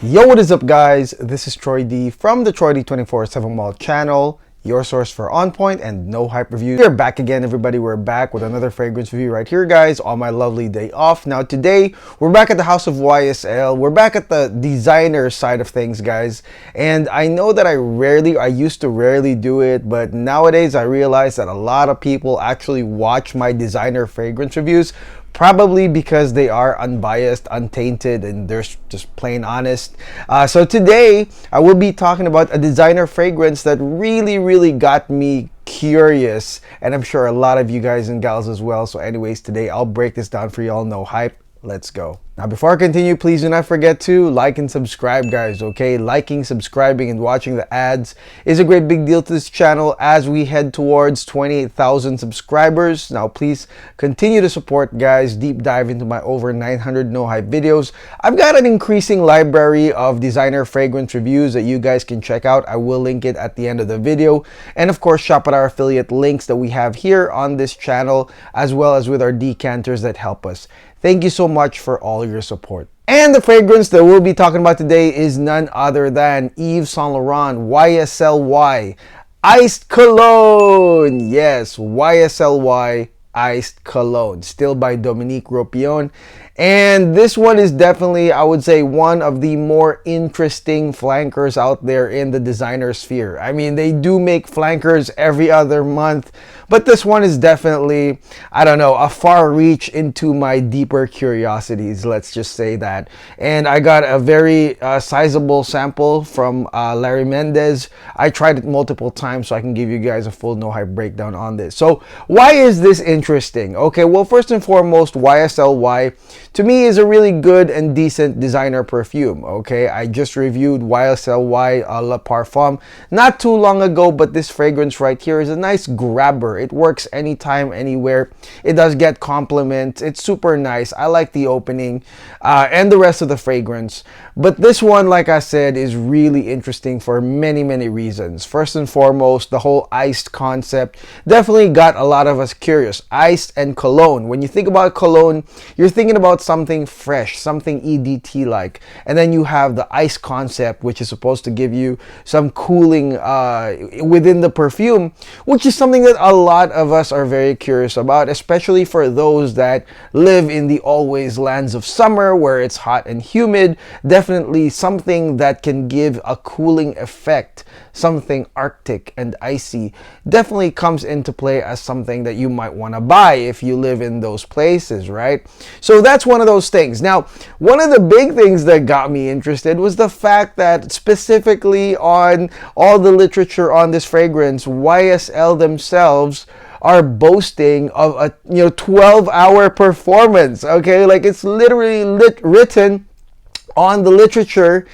Yo, what is up guys? This is Troy D from the Troy D 24/7 Mall channel, your source for on point and no hype reviews. We're back again, everybody. We're back with another fragrance review right here, guys, on my lovely day off. Now today, we're back at the house of YSL. We're back at the designer side of things, guys. And I know that I used to rarely do it, but nowadays I realize that a lot of people actually watch my designer fragrance reviews. Probably because they are unbiased, untainted, and they're just plain honest. So today, I will be talking about a designer fragrance that really got me curious. And I'm sure a lot of you guys and gals as well. So anyways, today I'll break this down for y'all. No hype. Let's go. Now, before I continue, please do not forget to like and subscribe, guys, okay? Liking, subscribing, and watching the ads is a great big deal to this channel as we head towards 28,000 subscribers. Now, please continue to support, guys. Deep dive into my over 900 no hype videos. I've got an increasing library of designer fragrance reviews that you guys can check out. I will link it at the end of the video. And of course, shop at our affiliate links that we have here on this channel, as well as with our decanters that help us. Thank you so much for all your support. And the fragrance that we'll be talking about today is none other than Yves Saint Laurent YSL Y Iced Cologne. Yes, YSL Y Iced Cologne, still by Dominique Ropion. And this one is definitely, I would say, one of the more interesting flankers out there in the designer sphere. I mean, they do make flankers every other month, but this one is definitely, I don't know, a far reach into my deeper curiosities, let's just say that. And I got a very sizable sample from Larry Mendez. I tried it multiple times, so I can give you guys a full no hype breakdown on this. So why is this interesting? Okay, well, first and foremost, YSL Y to me is a really good and decent designer perfume. Okay, I just reviewed YSL Y Le Parfum not too long ago, but this fragrance right here is a nice grabber. It works anytime, anywhere. It does get compliments. It's super nice. I like the opening and the rest of the fragrance. But this one, like I said, is really interesting for many reasons. First and foremost, the whole iced concept definitely got a lot of us curious. Iced and cologne. When you think about cologne, you're thinking about something fresh, something EDT like. And then you have the ice concept, which is supposed to give you some cooling within the perfume, which is something that a lot of us are very curious about, especially for those that live in the always lands of summer where it's hot and humid. Definitely something that can give a cooling effect, something arctic and icy, definitely comes into play as something that you might want to buy if you live in those places, right? So that's one of those things. Now, one of the big things that got me interested was the fact that specifically on all the literature on this fragrance, YSL themselves are boasting of a 12-hour performance. Okay, like it's literally written on the literature.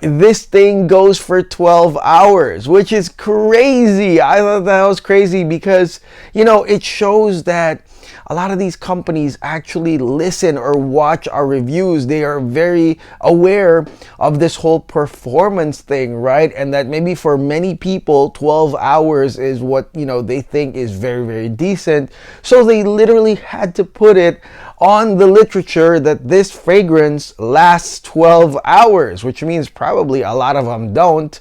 This thing goes for 12 hours, which is crazy. I thought that was crazy because, it shows that a lot of these companies actually listen or watch our reviews. They are very aware of this whole performance thing, right? And that maybe for many people, 12 hours is what, they think is very decent. So they literally had to put it on the literature that this fragrance lasts 12 hours, which means probably a lot of them don't.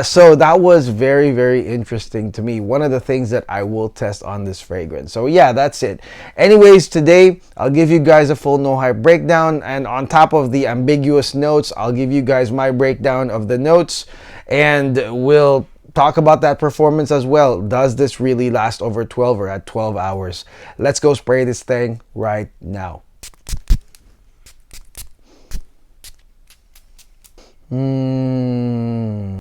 So that was very interesting to me. One of the things that I will test on this fragrance. So yeah, that's it. Anyways, today I'll give you guys a full no hype breakdown, and on top of the ambiguous notes, I'll give you guys my breakdown of the notes, and we'll talk about that performance as well. Does this really last over 12 or at 12 hours? Let's go spray this thing right now.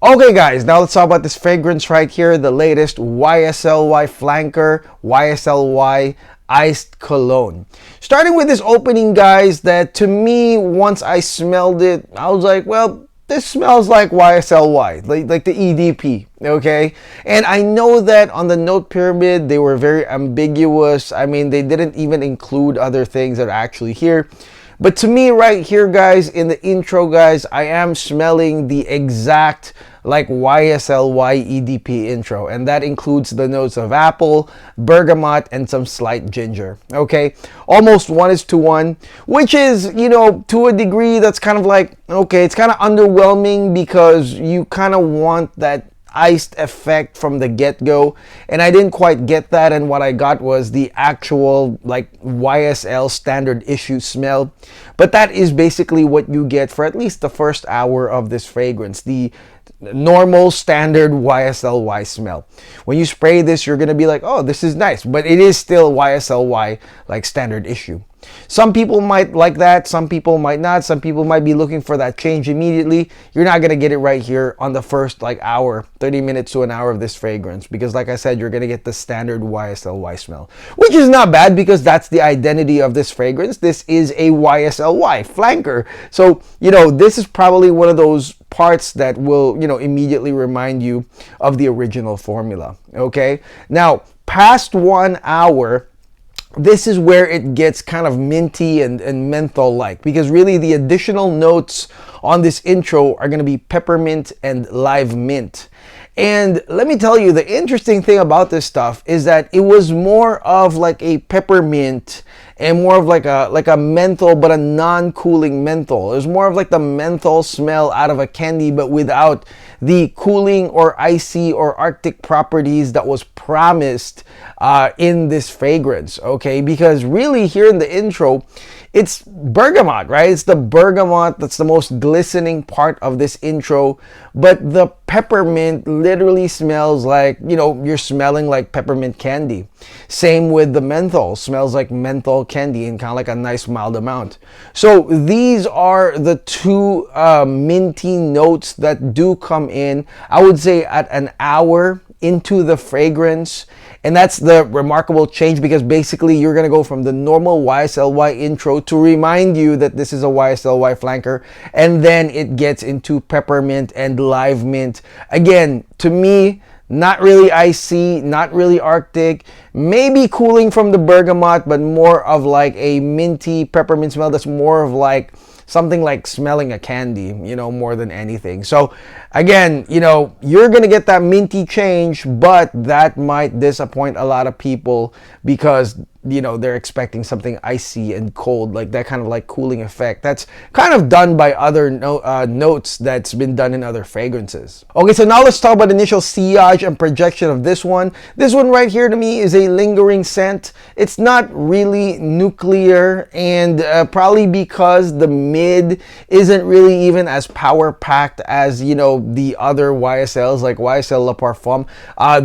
Okay guys, now let's talk about this fragrance right here, the latest YSL Y flanker, YSL Y Iced Cologne. Starting with this opening, guys, that to me, once I smelled it, I was like, well, this smells like YSL Y, like the EDP, okay? And I know that on the note pyramid, they were very ambiguous. I mean, they didn't even include other things that are actually here. But to me right here, guys, in the intro, guys, I am smelling the exact like YSL Y EDP intro, and that includes the notes of apple, bergamot, and some slight ginger. Okay, almost 1:1, which is, you know, to a degree that's kind of like, okay, it's kind of underwhelming because you kind of want that iced effect from the get-go, and I didn't quite get that, and what I got was the actual like YSL standard issue smell. But that is basically what you get for at least the first hour of this fragrance, the normal standard YSL Y smell. When you spray this, you're gonna be like, oh, this is nice, but it is still YSL Y like standard issue. Some people might like that, some people might not, some people might be looking for that change immediately. You're not gonna get it right here on the first like hour, 30 minutes to an hour of this fragrance, because like I said, you're gonna get the standard YSL Y smell, which is not bad because that's the identity of this fragrance. This is a YSL Y flanker. So, you know, this is probably one of those parts that will, you know, immediately remind you of the original formula. Okay, now past 1 hour, this is where it gets kind of minty and menthol like, because really the additional notes on this intro are going to be peppermint and live mint. And let me tell you, the interesting thing about this stuff is that it was more of like a peppermint and more of like a menthol, but a non-cooling menthol. It was more of like the menthol smell out of a candy, but without the cooling or icy or arctic properties that was promised in this fragrance. Okay, because really here in the intro, it's bergamot, right? It's the bergamot that's the most glistening part of this intro, but the peppermint literally smells like, you know, you're smelling like peppermint candy. Same with the menthol, smells like menthol candy in kind of like a nice mild amount. So these are the two minty notes that do come in, I would say, at an hour into the fragrance. And that's the remarkable change, because basically you're going to go from the normal YSL Y intro to remind you that this is a YSL Y flanker, and then it gets into peppermint and live mint. Again, to me, not really icy, not really arctic, maybe cooling from the bergamot, but more of like a minty peppermint smell that's more of like something like smelling a candy, you know, more than anything. So again, you know, you're gonna get that minty change, but that might disappoint a lot of people because, you know, they're expecting something icy and cold, like that kind of like cooling effect. That's kind of done by other notes that's been done in other fragrances. Okay, so now let's talk about initial sillage and projection of this one. This one right here to me is a lingering scent. It's not really nuclear, and probably because the mid isn't really even as power packed as, you know, the other YSLs like YSL Le Parfum.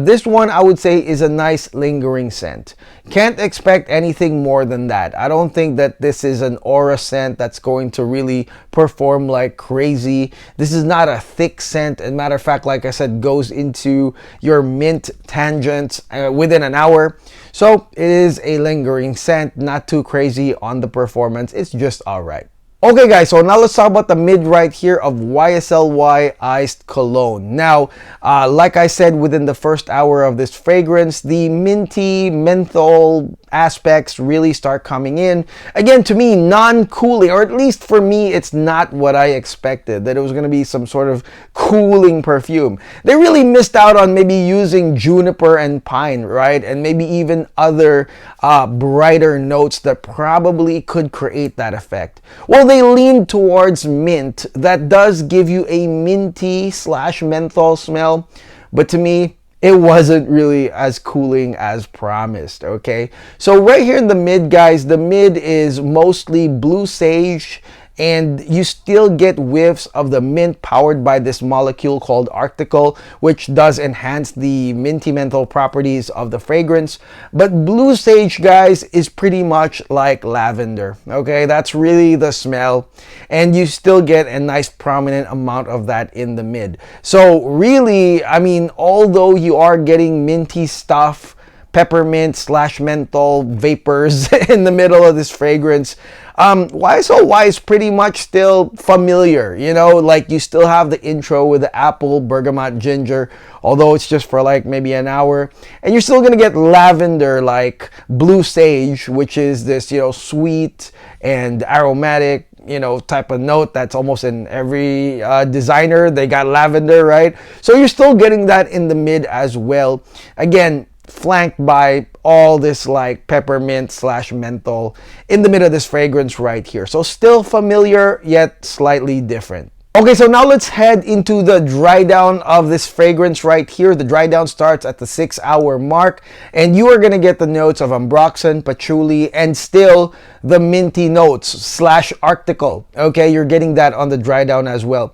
This one I would say is a nice lingering scent. Can't expect anything more than that. I don't think that this is an aura scent that's going to really perform like crazy. This is not a thick scent, and matter of fact, like I said, goes into your mint tangents within an hour. So it is a lingering scent, not too crazy on the performance. It's just all right. Okay guys, so now let's talk about the mid right here of YSL Y Iced Cologne. Now, like I said, within the first hour of this fragrance, the minty menthol aspects really start coming in. Again, to me, non-cooling, or at least for me, it's not what I expected, that it was going to be some sort of cooling perfume. They really missed out on maybe using juniper and pine, right? And maybe even other brighter notes that probably could create that effect. Well, they lean towards mint. That does give you a minty / menthol smell, but to me, it wasn't really as cooling as promised. Okay, so right here in the mid, guys, the mid is mostly blue sage, and you still get whiffs of the mint powered by this molecule called Arctical, which does enhance the minty menthol properties of the fragrance. But blue sage, guys, is pretty much like lavender. Okay, that's really the smell, and you still get a nice prominent amount of that in the mid. So really, I mean, although you are getting minty stuff, peppermint slash menthol vapors in the middle of this fragrance. YSL Y is pretty much still familiar, you know, like you still have the intro with the apple, bergamot, ginger, although it's just for like maybe an hour. And you're still gonna get lavender, like blue sage, which is this, you know, sweet and aromatic, you know, type of note that's almost in every designer. They got lavender, right? So you're still getting that in the mid as well. Again, flanked by all this like peppermint slash menthol in the middle of this fragrance right here. So still familiar, yet slightly different. Okay, so now let's head into the dry down of this fragrance right here. The dry down starts at the 6-hour mark, and you are going to get the notes of ambroxan, patchouli, and still the minty notes slash arctical. Okay, you're getting that on the dry down as well.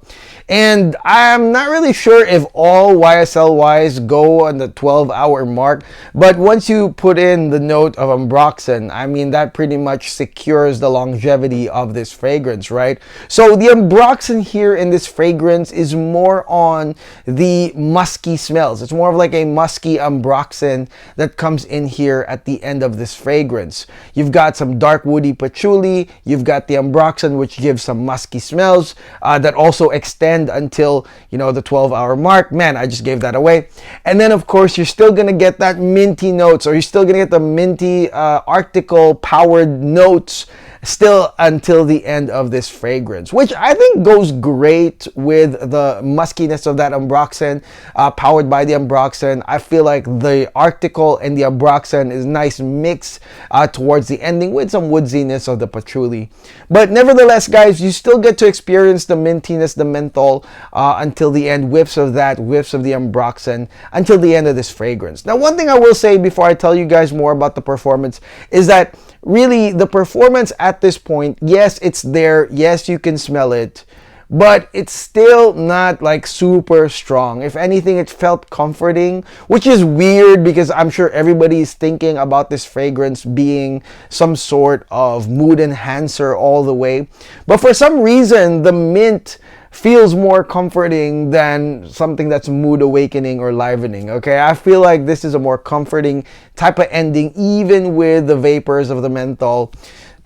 And I'm not really sure if all YSL Ys go on the 12-hour mark, but once you put in the note of ambroxan, I mean, that pretty much secures the longevity of this fragrance, right? So the ambroxan here in this fragrance is more on the musky smells. It's more of like a musky ambroxan that comes in here at the end of this fragrance. You've got some dark woody patchouli, you've got the ambroxan, which gives some musky smells that also extend until, you know, the 12-hour mark. Man, I just gave that away. And then of course you're still gonna get that minty notes, or you're still gonna get the minty arctical powered notes still until the end of this fragrance, which I think goes great with the muskiness of that ambroxan, powered by the ambroxan. I feel like the arctical and the ambroxan is nice mix towards the ending with some woodsiness of the patchouli. But nevertheless, guys, you still get to experience the mintiness, the menthol until the end, whiffs of that, whiffs of the ambroxan until the end of this fragrance. Now, one thing I will say before I tell you guys more about the performance is that really the performance at this point, yes, it's there, yes, you can smell it, but it's still not like super strong. If anything, it felt comforting, which is weird because I'm sure everybody is thinking about this fragrance being some sort of mood enhancer all the way, but for some reason the mint feels more comforting than something that's mood awakening or livening. Okay, I feel like this is a more comforting type of ending, even with the vapors of the menthol.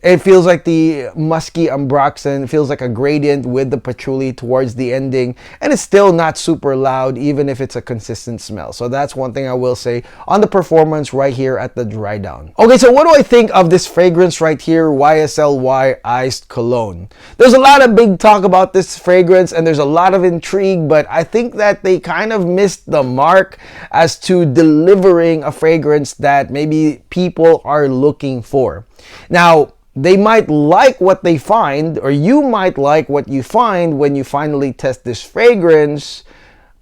It feels like the musky ambroxan feels like a gradient with the patchouli towards the ending, and it's still not super loud even if it's a consistent smell. So that's one thing I will say on the performance right here at the dry down. Okay, so what do I think of this fragrance right here, YSL Y Iced Cologne? There's a lot of big talk about this fragrance and there's a lot of intrigue, but I think that they kind of missed the mark as to delivering a fragrance that maybe people are looking for. Now, they might like what they find, or you might like what you find when you finally test this fragrance,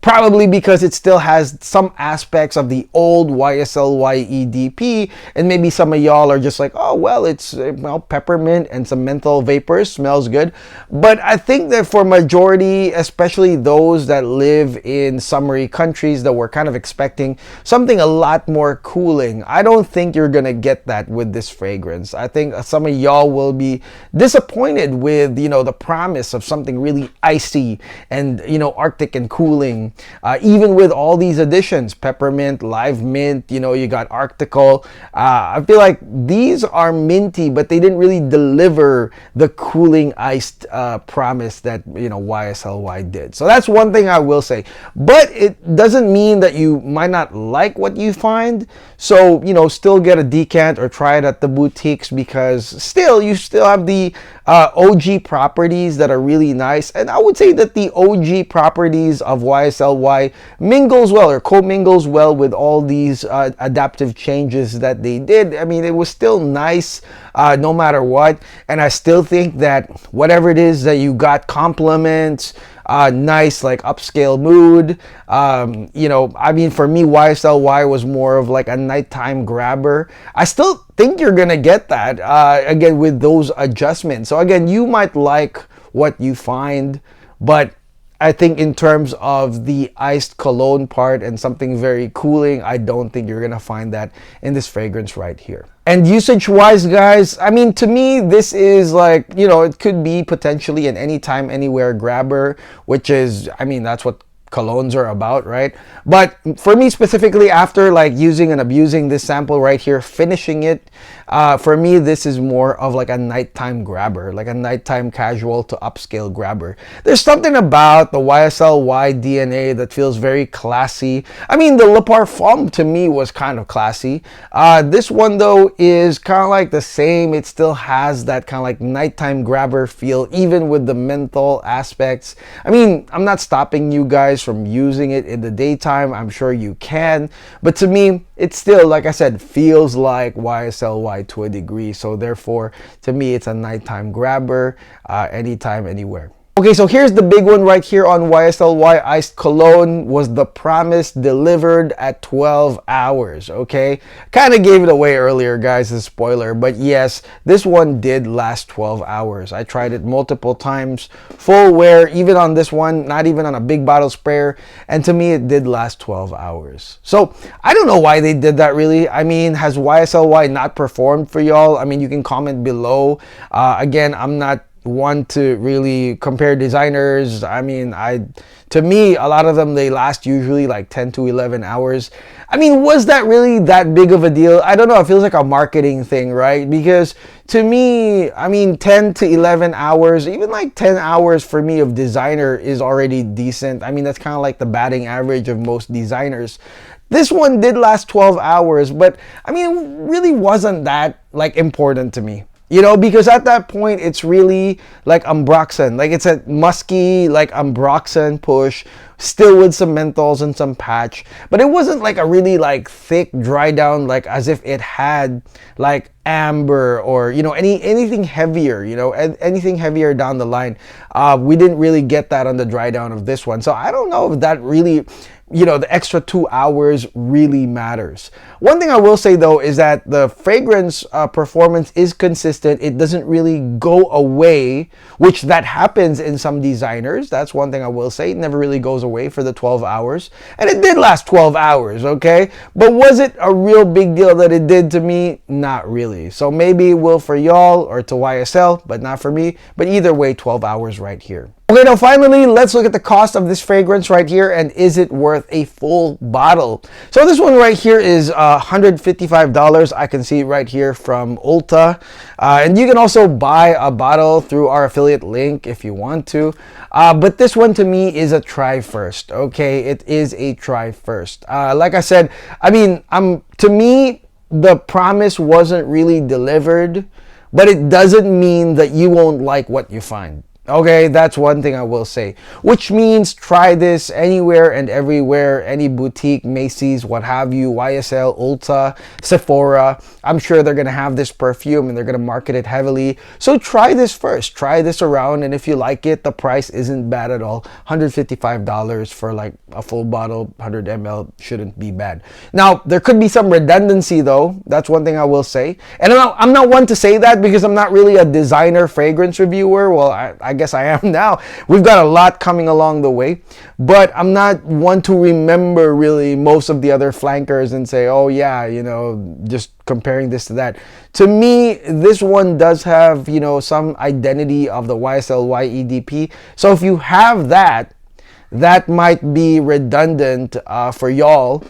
probably because it still has some aspects of the old YSL Y EDP, and maybe some of y'all are just like, oh, well, it's peppermint and some menthol vapors, smells good. But I think that for majority, especially those that live in summery countries that were kind of expecting something a lot more cooling, I don't think you're gonna get that with this fragrance. I think some of y'all will be disappointed with, you know, the promise of something really icy and, you know, Arctic and cooling. Even with all these additions, peppermint, live mint, you know, you got arctical. I feel like these are minty, but they didn't really deliver the cooling iced promise that, you know, YSL Y did. So that's one thing I will say. But it doesn't mean that you might not like what you find. So, you know, still get a decant or try it at the boutiques, because still, you still have the OG properties that are really nice. And I would say that the OG properties of YSL Y mingles well, or co-mingles well, with all these adaptive changes that they did. I mean, it was still nice no matter what. And I still think that whatever it is that you got complements, nice like upscale mood. You know, I mean, for me, YSL Y was more of like a nighttime grabber. I still think you're gonna get that again with those adjustments. So again, you might like what you find, but I think in terms of the iced cologne part and something very cooling, I don't think you're gonna find that in this fragrance right here. And usage wise, guys, I mean, to me, this is like, you know, it could be potentially an anytime, anywhere grabber, which is, I mean, that's what colognes are about, right? But for me specifically, after like using and abusing this sample right here, finishing it, for me this is more of like a nighttime grabber, like a nighttime casual to upscale grabber. There's something about the YSL Y DNA that feels very classy. I mean, the Le Parfum to me was kind of classy. This one though is kind of like the same. It still has that kind of like nighttime grabber feel, even with the menthol aspects. I mean, I'm not stopping you guys from using it in the daytime. I'm sure you can, but to me it still, like I said, feels like YSL Y to a degree. So therefore, to me, it's a nighttime grabber, anytime, anywhere. Okay, so here's the big one right here on YSL Y Iced Cologne. Was the promise delivered at 12 hours, okay? Kind of gave it away earlier, guys, a spoiler. But yes, this one did last 12 hours. I tried it multiple times, full wear, even on this one, not even on a big bottle sprayer. And to me, it did last 12 hours. So I don't know why they did that, really. I mean, has YSL Y not performed for y'all? I mean, you can comment below. Again, I'm not one to really compare designers. I mean, to me, a lot of them, they last usually like 10 to 11 hours. I mean, was that really that big of a deal? I don't know. It feels like a marketing thing, right? Because to me, I mean, 10 to 11 hours, even like 10 hours for me of designer is already decent. I mean, that's kind of like the batting average of most designers. This one did last 12 hours, but I mean, it really wasn't that like important to me. You know, because at that point, it's really like Ambroxan. Like, it's a musky, like Ambroxan push, still with some menthols and some patch. But it wasn't like a really like thick dry down, like as if it had like amber or, you know, anything heavier, you know, anything heavier down the line. We didn't really get that on the dry down of this one. So I don't know if that really, you know, the extra 2 hours really matters. One thing I will say though is that the fragrance performance is consistent. It doesn't really go away, which that happens in some designers. That's one thing I will say. It never really goes away for the 12 hours. And it did last 12 hours, okay? But was it a real big deal that it did to me? Not really. So maybe it will for y'all or to YSL, but not for me. But either way, 12 hours right here. Okay, now finally, let's look at the cost of this fragrance right here, and is it worth a full bottle? So this one right here is $155. I can see it right here from Ulta. And you can also buy a bottle through our affiliate link if you want to. But this one to me is a try first, okay? It is a try first. Like I said, I mean, to me, the promise wasn't really delivered, but it doesn't mean that you won't like what you find. Okay, that's one thing I will say, which means try this anywhere and everywhere, any boutique, Macy's, what have you, YSL, Ulta, Sephora. I'm sure they're going to have this perfume and they're going to market it heavily. So try this first, try this around, and if you like it, the price isn't bad at all. $155 for like a full bottle, 100 ml shouldn't be bad. Now, there could be some redundancy though. That's one thing I will say. And I'm not one to say that because I'm not really a designer fragrance reviewer. Well, I guess I am now. We've got a lot coming along the way, but I'm not one to remember really most of the other flankers and say, oh yeah, you know, just comparing this to that. To me, this one does have, you know, some identity of the YSL Y EDP. So if you have that, that might be redundant for y'all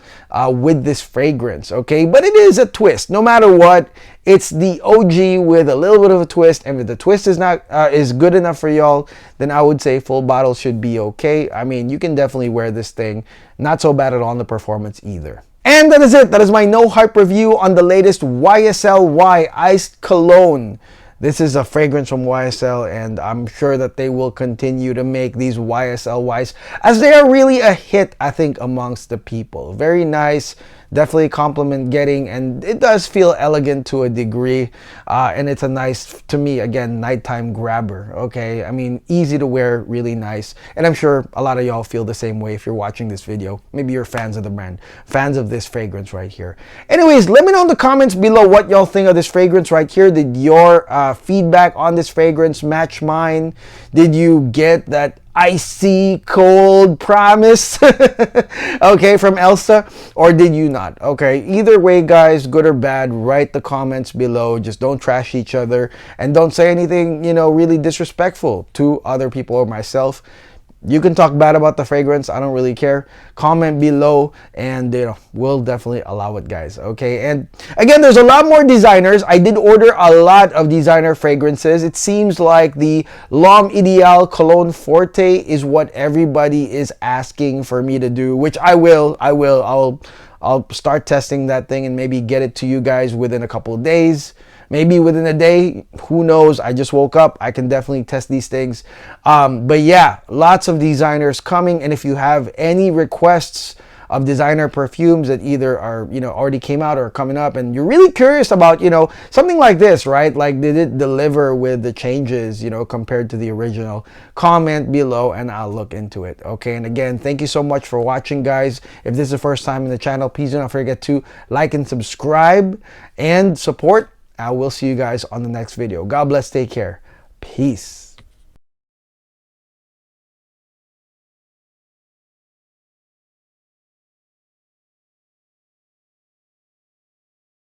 with this fragrance, okay? But it is a twist. No matter what, it's the OG with a little bit of a twist. And if the twist is not is good enough for y'all, then I would say full bottle should be okay. I mean, you can definitely wear this thing. Not so bad at all in the performance either. And that is it. That is my no hype review on the latest YSL Y Iced Cologne. This is a fragrance from YSL, and I'm sure that they will continue to make these YSL Ys, as they are really a hit, I think, amongst the people. Very nice, definitely compliment getting, and it does feel elegant to a degree, and it's a nice, to me, again, nighttime grabber, okay? I mean, easy to wear, really nice, and I'm sure a lot of y'all feel the same way if you're watching this video. Maybe you're fans of the brand, fans of this fragrance right here. Anyways, let me know in the comments below what y'all think of this fragrance right here. Did your feedback on this fragrance match mine? Did you get that icy cold promise okay, from Elsa, or did you not? Okay, either way, guys, good or bad, write the comments below. Just don't trash each other and don't say anything, you know, really disrespectful to other people or myself. You can talk bad about the fragrance. I don't really care. Comment below, and we'll definitely allow it, guys. Okay. And again, there's a lot more designers. I did order a lot of designer fragrances. It seems like the L'Homme Ideal Cologne Forte is what everybody is asking for me to do, which I will. I'll start testing that thing and maybe get it to you guys within a couple of days. Maybe within a day, who knows? I just woke up. I can definitely test these things. But yeah, lots of designers coming. And if you have any requests of designer perfumes that either are, already came out or are coming up, and you're really curious about, something like this, right? Like, did it deliver with the changes, compared to the original? Comment below and I'll look into it. Okay. And again, thank you so much for watching, guys. If this is the first time in the channel, please do not forget to like and subscribe and support. I will see you guys on the next video. God bless. Take care. Peace.